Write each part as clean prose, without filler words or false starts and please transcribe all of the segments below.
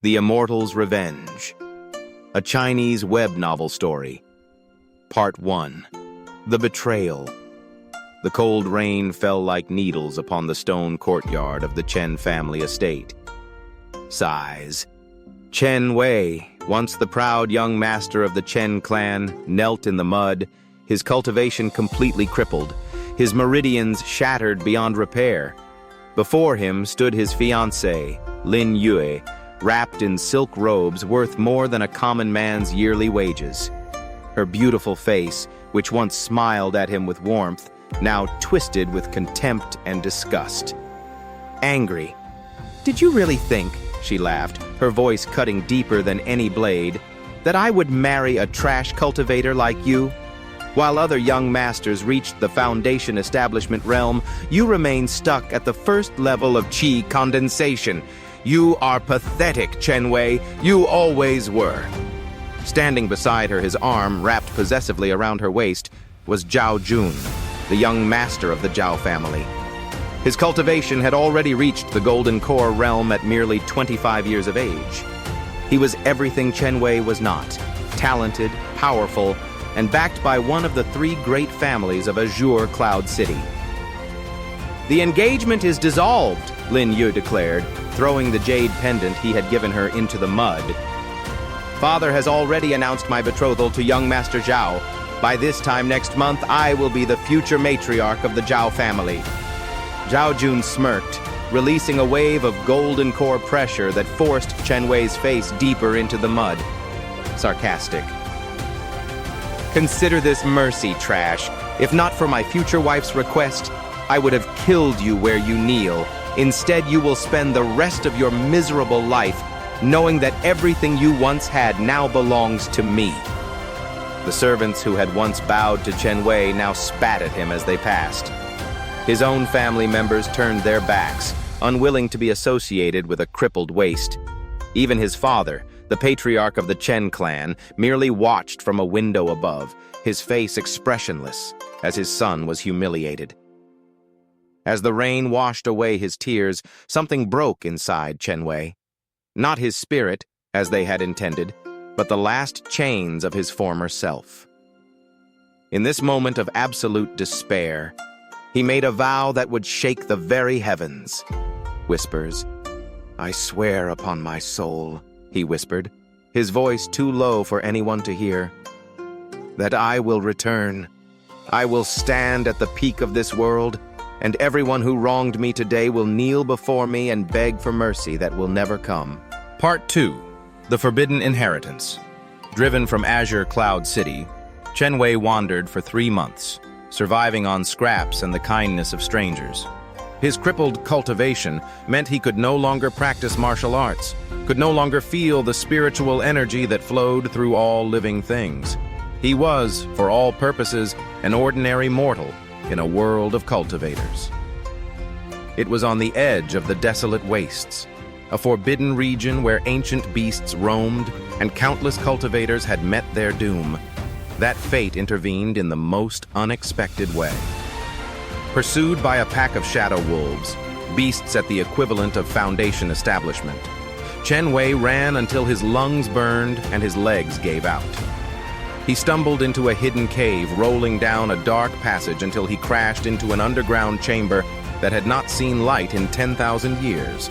The Immortal's Revenge. A Chinese web novel story. Part 1. The Betrayal. The cold rain fell like needles upon the stone courtyard of the Chen family estate. Sighs. Chen Wei, once the proud young master of the Chen clan, knelt in the mud, his cultivation completely crippled, his meridians shattered beyond repair. Before him stood his fiancée, Lin Yue, wrapped in silk robes worth more than a common man's yearly wages. Her beautiful face, which once smiled at him with warmth, now twisted with contempt and disgust. Angry. "Did you really think," she laughed, her voice cutting deeper than any blade, "that I would marry a trash cultivator like you? While other young masters reached the foundation establishment realm, you remain stuck at the first level of qi condensation. You are pathetic, Chen Wei. You always were." Standing beside her, his arm wrapped possessively around her waist, was Zhao Jun, the young master of the Zhao family. His cultivation had already reached the Golden Core realm at merely 25 years of age. He was everything Chen Wei was not: talented, powerful, and backed by one of the three great families of Azure Cloud City. "The engagement is dissolved," Lin Yu declared, throwing the jade pendant he had given her into the mud. "Father has already announced my betrothal to young Master Zhao. By this time next month, I will be the future matriarch of the Zhao family." Zhao Jun smirked, releasing a wave of golden core pressure that forced Chen Wei's face deeper into the mud. Sarcastic. "Consider this mercy, trash. If not for my future wife's request, I would have killed you where you kneel. Instead, you will spend the rest of your miserable life knowing that everything you once had now belongs to me." The servants who had once bowed to Chen Wei now spat at him as they passed. His own family members turned their backs, unwilling to be associated with a crippled waste. Even his father, the patriarch of the Chen clan, merely watched from a window above, his face expressionless, as his son was humiliated. As the rain washed away his tears, something broke inside Chen Wei. Not his spirit, as they had intended, but the last chains of his former self. In this moment of absolute despair, he made a vow that would shake the very heavens. Whispers. "I swear upon my soul," he whispered, his voice too low for anyone to hear, "that I will return. I will stand at the peak of this world, and everyone who wronged me today will kneel before me and beg for mercy that will never come." Part 2. The Forbidden Inheritance. Driven from Azure Cloud City, Chen Wei wandered for 3 months, surviving on scraps and the kindness of strangers. His crippled cultivation meant he could no longer practice martial arts, could no longer feel the spiritual energy that flowed through all living things. He was, for all purposes, an ordinary mortal in a world of cultivators. It was on the edge of the desolate wastes, a forbidden region where ancient beasts roamed and countless cultivators had met their doom. That fate intervened in the most unexpected way. Pursued by a pack of shadow wolves, beasts at the equivalent of Foundation establishment, Chen Wei ran until his lungs burned and his legs gave out. He stumbled into a hidden cave, rolling down a dark passage until he crashed into an underground chamber that had not seen light in 10,000 years.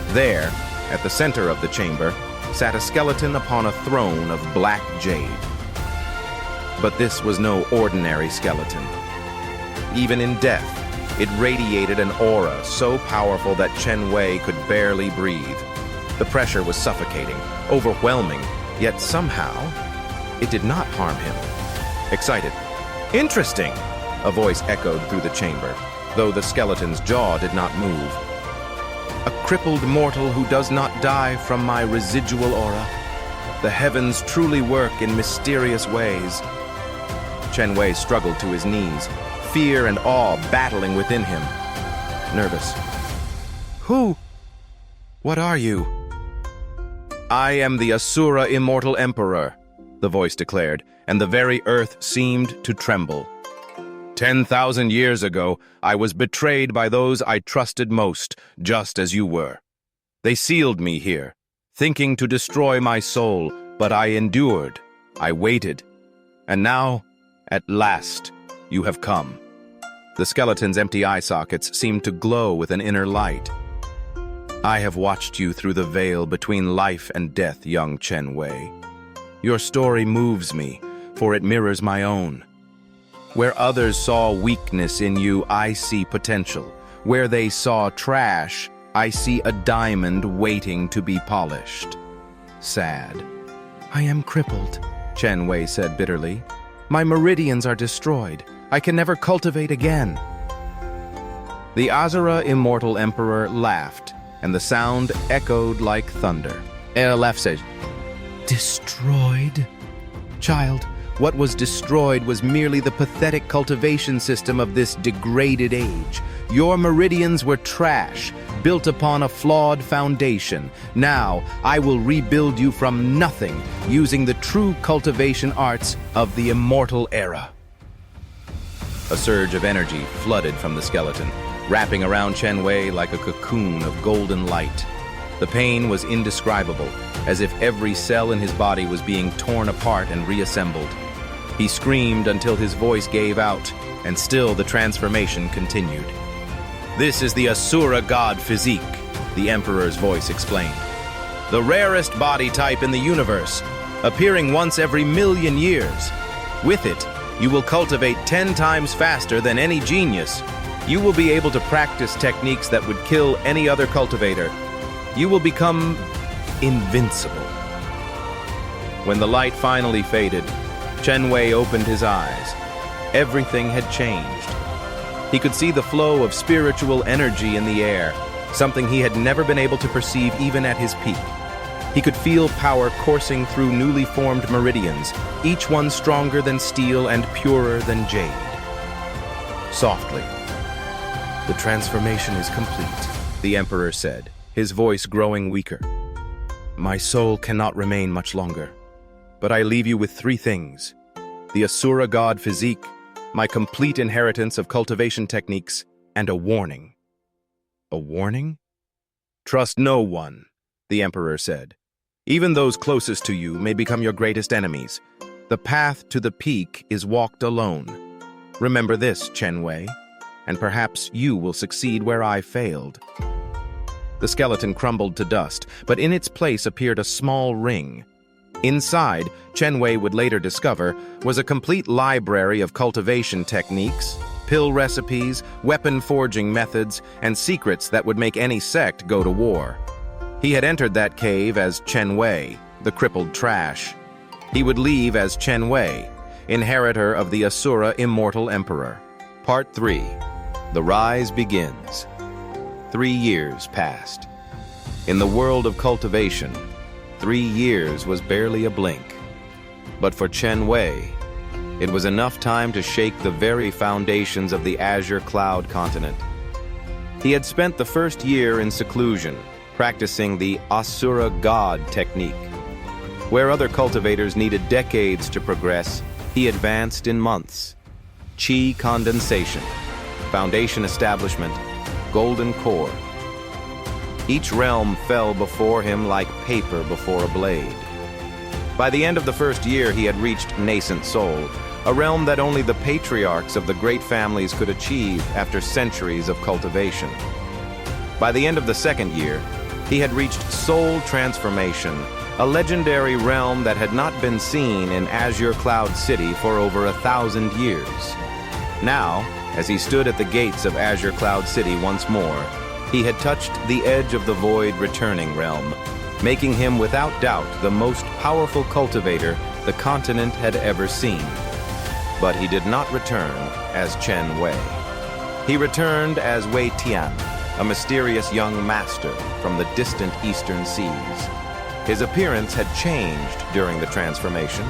There, at the center of the chamber, sat a skeleton upon a throne of black jade. But this was no ordinary skeleton. Even in death, it radiated an aura so powerful that Chen Wei could barely breathe. The pressure was suffocating, overwhelming, yet somehow, it did not harm him. Excited. "Interesting," a voice echoed through the chamber, though the skeleton's jaw did not move. "A crippled mortal who does not die from my residual aura. The heavens truly work in mysterious ways." Chen Wei struggled to his knees, fear and awe battling within him. Nervous. "Who? What are you?" "I am the Asura Immortal Emperor," the voice declared, and the very earth seemed to tremble. 10,000 years ago, I was betrayed by those I trusted most, just as you were. They sealed me here, thinking to destroy my soul, but I endured. I waited. And now, at last, you have come." The skeleton's empty eye sockets seemed to glow with an inner light. "I have watched you through the veil between life and death, young Chen Wei. Your story moves me, for it mirrors my own. Where others saw weakness in you, I see potential. Where they saw trash, I see a diamond waiting to be polished." Sad. "I am crippled," Chen Wei said bitterly. "My meridians are destroyed. I can never cultivate again." The Azura Immortal Emperor laughed, and the sound echoed like thunder. Elef said, "Destroyed? Child, what was destroyed was merely the pathetic cultivation system of this degraded age. Your meridians were trash, built upon a flawed foundation. Now, I will rebuild you from nothing, using the true cultivation arts of the Immortal era." A surge of energy flooded from the skeleton, wrapping around Chen Wei like a cocoon of golden light. The pain was indescribable, as if every cell in his body was being torn apart and reassembled. He screamed until his voice gave out, and still the transformation continued. "This is the Asura God physique," the Emperor's voice explained. "The rarest body type in the universe, appearing once every 1,000,000 years. With it, you will cultivate 10 times faster than any genius. You will be able to practice techniques that would kill any other cultivator. You will become invincible." When the light finally faded, Chen Wei opened his eyes. Everything had changed. He could see the flow of spiritual energy in the air, something he had never been able to perceive even at his peak. He could feel power coursing through newly formed meridians, each one stronger than steel and purer than jade. Softly, "The transformation is complete," the Emperor said, his voice growing weaker. "My soul cannot remain much longer, but I leave you with 3 things: the Asura God physique, my complete inheritance of cultivation techniques, and a warning." "A warning?" "Trust no one," the Emperor said. "Even those closest to you may become your greatest enemies. The path to the peak is walked alone. Remember this, Chen Wei, and perhaps you will succeed where I failed." The skeleton crumbled to dust, but in its place appeared a small ring. Inside, Chen Wei would later discover, was a complete library of cultivation techniques, pill recipes, weapon forging methods, and secrets that would make any sect go to war. He had entered that cave as Chen Wei, the crippled trash. He would leave as Chen Wei, inheritor of the Asura Immortal Emperor. Part 3. The Rise Begins. 3 years passed. In the world of cultivation, 3 years was barely a blink. But for Chen Wei, it was enough time to shake the very foundations of the Azure Cloud continent. He had spent the first year in seclusion, practicing the Asura God technique. Where other cultivators needed decades to progress, he advanced in months. Qi condensation, foundation establishment, golden core. Each realm fell before him like paper before a blade. By the end of the first year, he had reached nascent soul, a realm that only the patriarchs of the great families could achieve after centuries of cultivation. By the end of the second year, he had reached soul transformation, a legendary realm that had not been seen in Azure Cloud City for over 1,000 years. Now, as he stood at the gates of Azure Cloud City once more, he had touched the edge of the Void Returning Realm, making him without doubt the most powerful cultivator the continent had ever seen. But he did not return as Chen Wei. He returned as Wei Tian, a mysterious young master from the distant eastern seas. His appearance had changed during the transformation,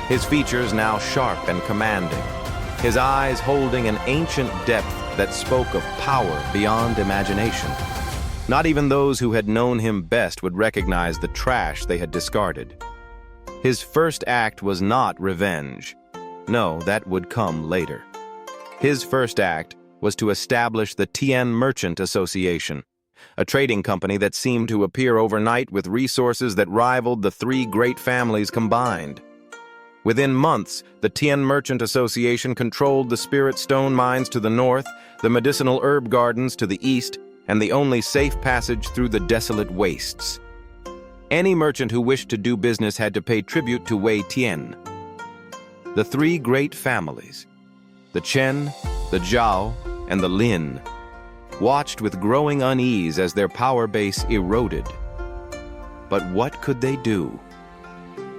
his features now sharp and commanding, his eyes holding an ancient depth that spoke of power beyond imagination. Not even those who had known him best would recognize the trash they had discarded. His first act was not revenge. No, that would come later. His first act was to establish the Tian Merchant Association, a trading company that seemed to appear overnight with resources that rivaled the three great families combined. Within months, the Tian Merchant Association controlled the spirit stone mines to the north, the medicinal herb gardens to the east, and the only safe passage through the desolate wastes. Any merchant who wished to do business had to pay tribute to Wei Tian. The three great families, the Chen, the Zhao, and the Lin, watched with growing unease as their power base eroded. But what could they do?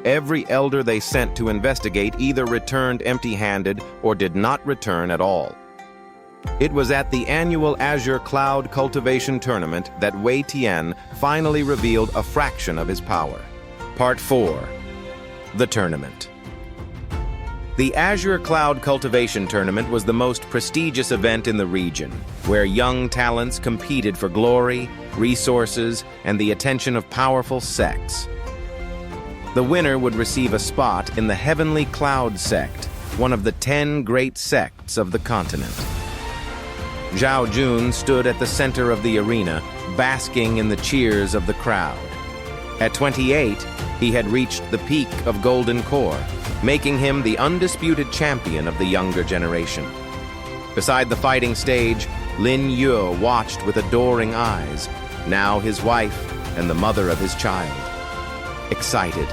Every elder they sent to investigate either returned empty-handed or did not return at all. It was at the annual Azure Cloud Cultivation Tournament that Wei Tian finally revealed a fraction of his power. Part 4. The Tournament. The Azure Cloud Cultivation Tournament was the most prestigious event in the region, where young talents competed for glory, resources, and the attention of powerful sects. The winner would receive a spot in the Heavenly Cloud Sect, one of the 10 great sects of the continent. Zhao Jun stood at the center of the arena, basking in the cheers of the crowd. At 28, he had reached the peak of Golden Core, making him the undisputed champion of the younger generation. Beside the fighting stage, Lin Yue watched with adoring eyes, now his wife and the mother of his child. Excited.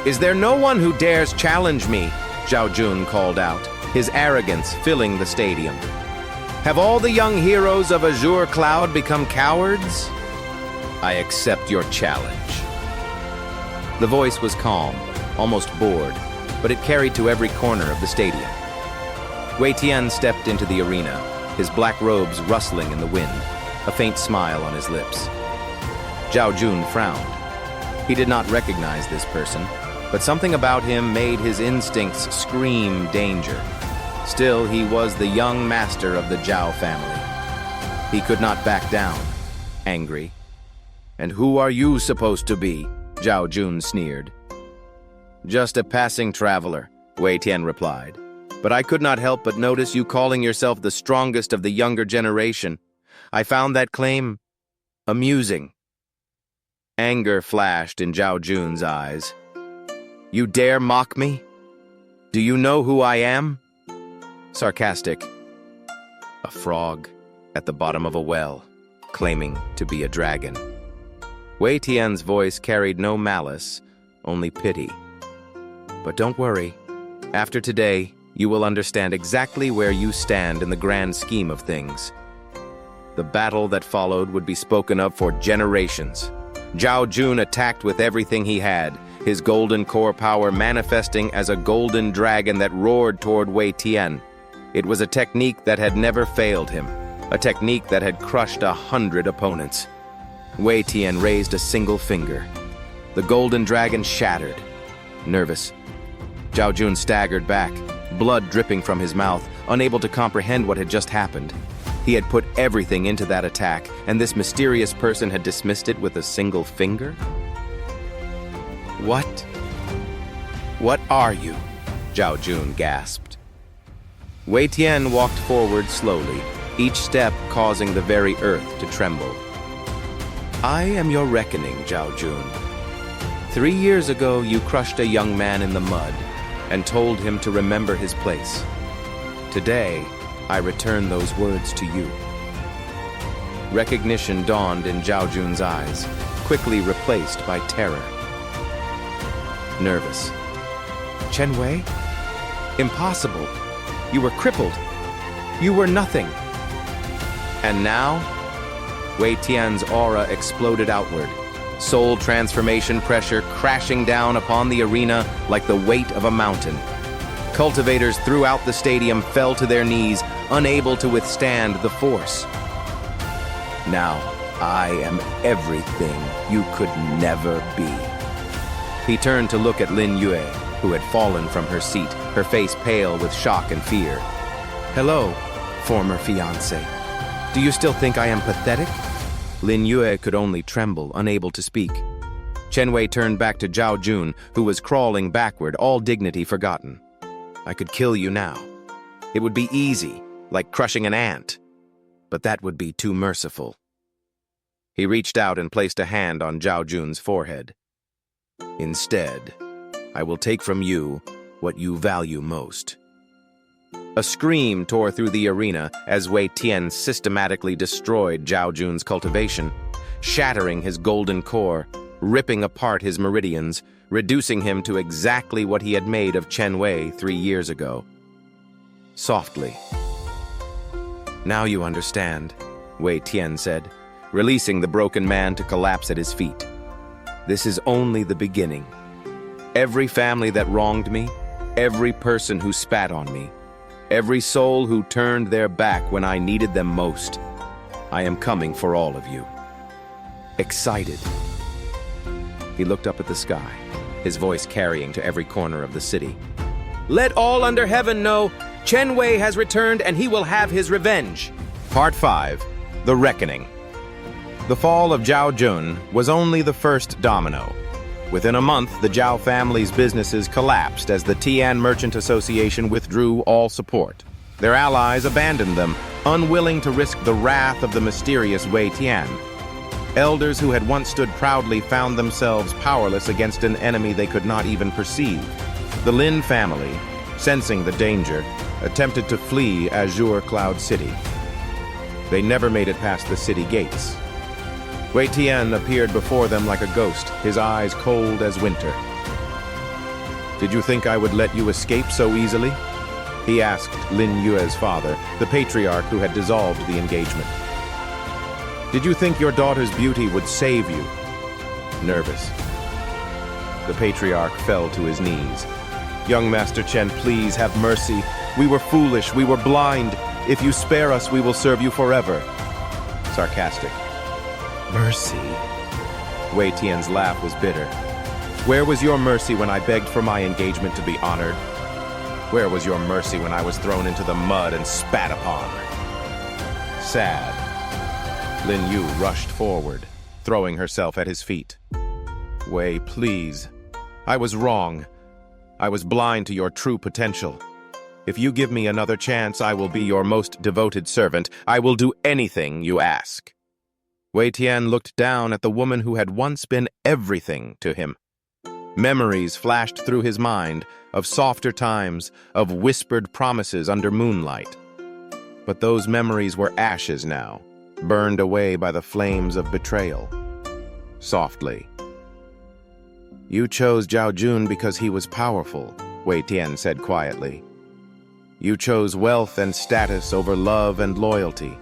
"Is there no one who dares challenge me?" Zhao Jun called out, his arrogance filling the stadium. "Have all the young heroes of Azure Cloud become cowards? I accept your challenge." The voice was calm, almost bored, but it carried to every corner of the stadium. Wei Tian stepped into the arena, his black robes rustling in the wind, a faint smile on his lips. Zhao Jun frowned. He did not recognize this person, but something about him made his instincts scream danger. Still, he was the young master of the Zhao family. He could not back down, angry. "And who are you supposed to be?" Zhao Jun sneered. "Just a passing traveler," Wei Tian replied. "But I could not help but notice you calling yourself the strongest of the younger generation. I found that claim amusing." Anger flashed in Zhao Jun's eyes. "You dare mock me? Do you know who I am?" Sarcastic. A frog at the bottom of a well, claiming to be a dragon. Wei Tian's voice carried no malice, only pity. "But don't worry. After today, you will understand exactly where you stand in the grand scheme of things." The battle that followed would be spoken of for generations. Zhao Jun attacked with everything he had, his golden core power manifesting as a golden dragon that roared toward Wei Tian. It was a technique that had never failed him, a technique that had crushed 100 opponents. Wei Tian raised a single finger. The golden dragon shattered. Nervous, Zhao Jun staggered back, blood dripping from his mouth, unable to comprehend what had just happened. He had put everything into that attack, and this mysterious person had dismissed it with a single finger? "What? What are you?" Zhao Jun gasped. Wei Tian walked forward slowly, each step causing the very earth to tremble. "I am your reckoning, Zhao Jun. 3 years ago, you crushed a young man in the mud and told him to remember his place. Today, I return those words to you." Recognition dawned in Zhao Jun's eyes, quickly replaced by terror. Nervous. "Chen Wei? Impossible. You were crippled. You were nothing." And now, Wei Tian's aura exploded outward, soul transformation pressure crashing down upon the arena like the weight of a mountain. Cultivators throughout the stadium fell to their knees, unable to withstand the force. "Now, I am everything you could never be." He turned to look at Lin Yue, who had fallen from her seat, her face pale with shock and fear. "Hello, former fiancé. Do you still think I am pathetic?" Lin Yue could only tremble, unable to speak. Chen Wei turned back to Zhao Jun, who was crawling backward, all dignity forgotten. "I could kill you now. It would be easy, like crushing an ant. But that would be too merciful. He reached out and placed a hand on Zhao Jun's forehead. Instead, I will take from you what you value most. A scream tore through the arena as Wei Tian systematically destroyed Zhao Jun's cultivation, shattering his golden core, ripping apart his meridians, reducing him to exactly what he had made of Chen Wei 3 years ago. Softly. Now you understand, Wei Tian said, releasing the broken man to collapse at his feet. This is only the beginning. Every family that wronged me, every person who spat on me, every soul who turned their back when I needed them most, I am coming for all of you. Excited. He looked up at the sky, his voice carrying to every corner of the city. Let all under heaven know, Chen Wei has returned and he will have his revenge. Part 5. The Reckoning. The fall of Zhao Jun was only the first domino. Within a month, the Zhao family's businesses collapsed as the Tian Merchant Association withdrew all support. Their allies abandoned them, unwilling to risk the wrath of the mysterious Wei Tian. Elders who had once stood proudly found themselves powerless against an enemy they could not even perceive. The Lin family, sensing the danger, attempted to flee Azure Cloud City. They never made it past the city gates. Wei Tian appeared before them like a ghost, his eyes cold as winter. Did you think I would let you escape so easily? He asked Lin Yue's father, the patriarch who had dissolved the engagement. Did you think your daughter's beauty would save you? Nervous. The patriarch fell to his knees. Young Master Chen, please have mercy. We were foolish, we were blind. If you spare us, we will serve you forever. Sarcastic. Mercy. Wei Tian's laugh was bitter. Where was your mercy when I begged for my engagement to be honored? Where was your mercy when I was thrown into the mud and spat upon? Sad. Lin Yu rushed forward, throwing herself at his feet. Wei, please. I was wrong. I was blind to your true potential. If you give me another chance, I will be your most devoted servant. I will do anything you ask. Wei Tian looked down at the woman who had once been everything to him. Memories flashed through his mind of softer times, of whispered promises under moonlight. But those memories were ashes now, burned away by the flames of betrayal. Softly. You chose Zhao Jun because he was powerful, Wei Tian said quietly. You chose wealth and status over love and loyalty.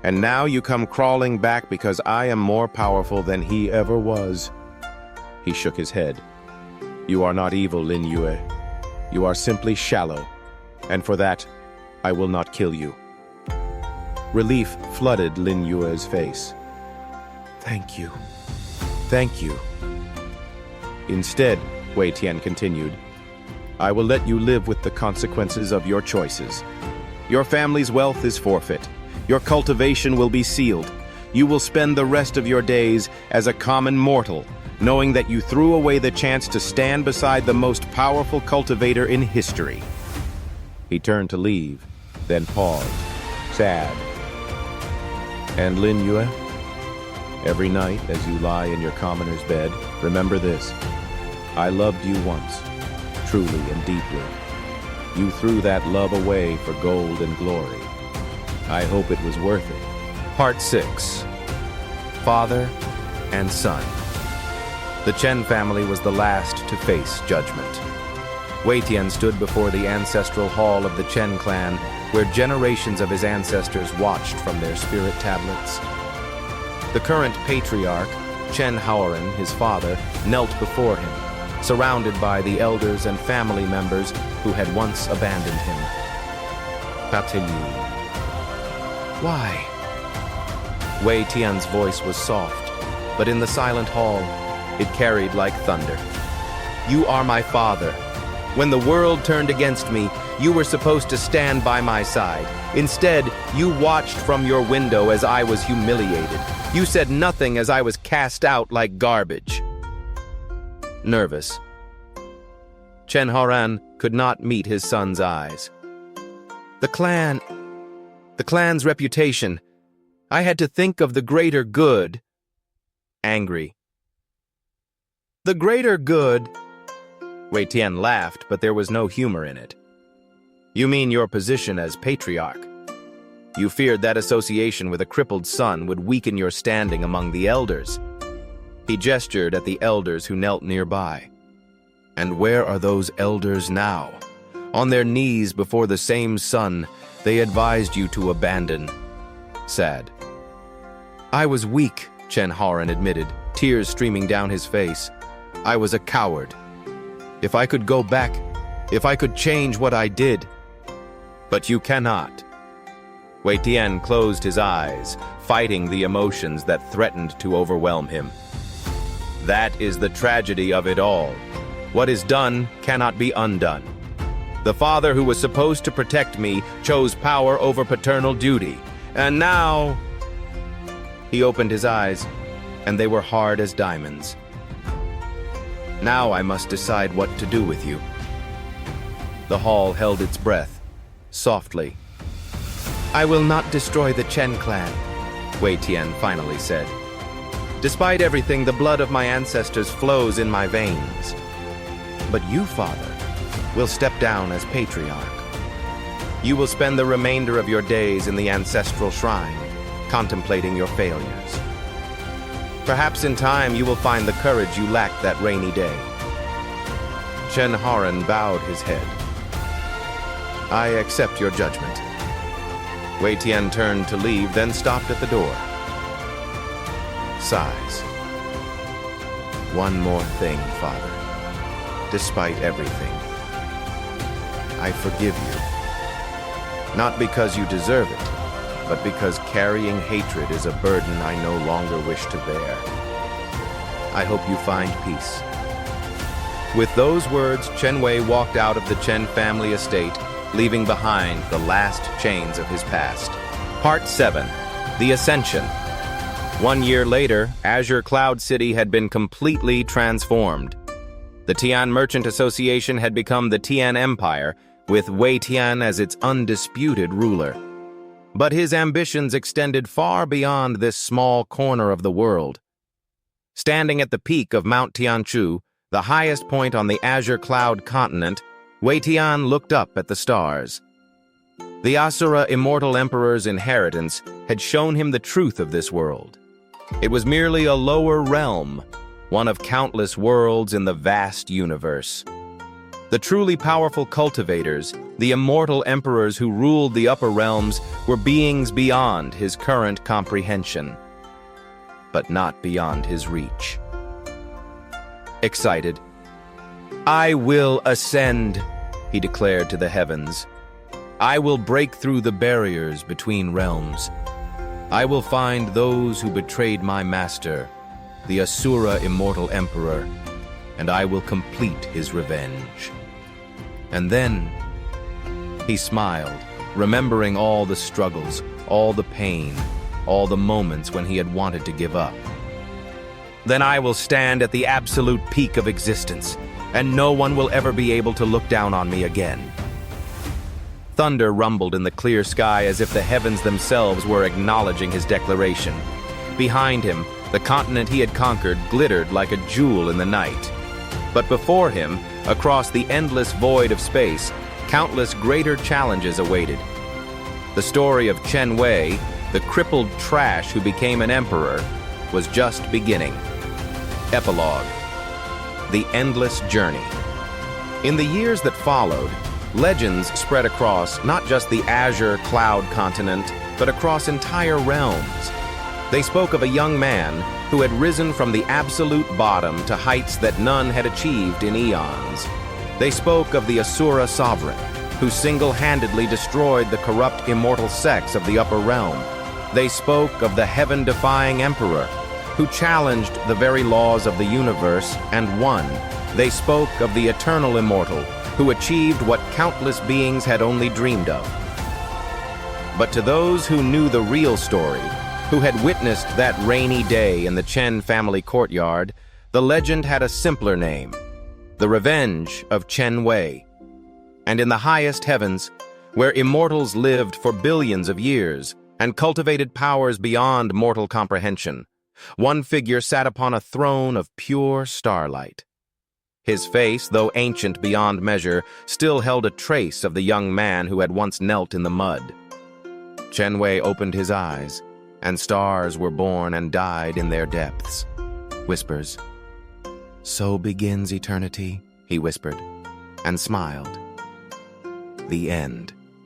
And now you come crawling back because I am more powerful than he ever was. He shook his head. You are not evil, Lin Yue. You are simply shallow, and for that, I will not kill you. Relief flooded Lin Yue's face. Thank you. Thank you. Instead, Wei Tian continued, I will let you live with the consequences of your choices. Your family's wealth is forfeit. Your cultivation will be sealed. You will spend the rest of your days as a common mortal, knowing that you threw away the chance to stand beside the most powerful cultivator in history. He turned to leave, then paused, sad. And Lin Yue, every night as you lie in your commoner's bed, remember this. I loved you once, truly and deeply. You threw that love away for gold and glory. I hope it was worth it. Part 6. Father and Son. The Chen family was the last to face judgment. Wei Tian stood before the ancestral hall of the Chen clan, where generations of his ancestors watched from their spirit tablets. The current patriarch, Chen Haoran, his father, knelt before him, surrounded by the elders and family members who had once abandoned him. Pateli. Why? Wei Tian's voice was soft, but in the silent hall, it carried like thunder. You are my father. When the world turned against me, you were supposed to stand by my side. Instead, you watched from your window as I was humiliated. You said nothing as I was cast out like garbage. Nervous. Chen Haoran could not meet his son's eyes. The clan's reputation. I had to think of the greater good, angry. The greater good... Wei Tian laughed, but there was no humor in it. You mean your position as patriarch. You feared that association with a crippled son would weaken your standing among the elders. He gestured at the elders who knelt nearby. And where are those elders now? On their knees before the same son they advised you to abandon. Sad. I was weak, Chen Haran admitted, tears streaming down his face. I was a coward. If I could go back, if I could change what I did. But you cannot. Wei Tian closed his eyes, fighting the emotions that threatened to overwhelm him. That is the tragedy of it all. What is done cannot be undone. The father who was supposed to protect me chose power over paternal duty. And now... He opened his eyes, and they were hard as diamonds. Now I must decide what to do with you. The hall held its breath, softly. I will not destroy the Chen clan, Wei Tian finally said. Despite everything, the blood of my ancestors flows in my veins. But you, father, will step down as patriarch. You will spend the remainder of your days in the ancestral shrine, contemplating your failures. Perhaps in time you will find the courage you lacked that rainy day. Chen Haran bowed his head. I accept your judgment. Wei Tian turned to leave, then stopped at the door. Sighs. One more thing, father. Despite everything, I forgive you. Not because you deserve it, but because carrying hatred is a burden I no longer wish to bear. I hope you find peace. With those words, Chen Wei walked out of the Chen family estate, leaving behind the last chains of his past. Part 7. The Ascension. 1 year later, Azure Cloud City had been completely transformed. The Tian Merchant Association had become the Tian Empire, with Wei Tian as its undisputed ruler. But his ambitions extended far beyond this small corner of the world. Standing at the peak of Mount Tianchu, the highest point on the Azure Cloud continent, Wei Tian looked up at the stars. The Asura Immortal Emperor's inheritance had shown him the truth of this world. It was merely a lower realm, one of countless worlds in the vast universe. The truly powerful cultivators, the immortal emperors who ruled the upper realms, were beings beyond his current comprehension, but not beyond his reach. Excited, I will ascend, he declared to the heavens. I will break through the barriers between realms. I will find those who betrayed my master, the Asura Immortal Emperor, and I will complete his revenge. And then, he smiled, remembering all the struggles, all the pain, all the moments when he had wanted to give up. Then I will stand at the absolute peak of existence, and no one will ever be able to look down on me again. Thunder rumbled in the clear sky as if the heavens themselves were acknowledging his declaration. Behind him, the continent he had conquered glittered like a jewel in the night. But before him, across the endless void of space, countless greater challenges awaited. The story of Chen Wei, the crippled trash who became an emperor, was just beginning. Epilogue. The Endless Journey. In the years that followed, legends spread across not just the Azure Cloud continent, but across entire realms. They spoke of a young man who had risen from the absolute bottom to heights that none had achieved in eons. They spoke of the Asura sovereign, who single-handedly destroyed the corrupt immortal sects of the upper realm. They spoke of the heaven-defying emperor, who challenged the very laws of the universe and won. They spoke of the eternal immortal, who achieved what countless beings had only dreamed of. But to those who knew the real story, who had witnessed that rainy day in the Chen family courtyard, the legend had a simpler name: the Revenge of Chen Wei. And in the highest heavens, where immortals lived for billions of years and cultivated powers beyond mortal comprehension, One figure sat upon a throne of pure starlight. His face, though ancient beyond measure, still held a trace of the young man who had once knelt in the mud. Chenwei opened his eyes, and stars were born and died in their depths. Whispers. "So begins eternity," he whispered, and smiled. The end.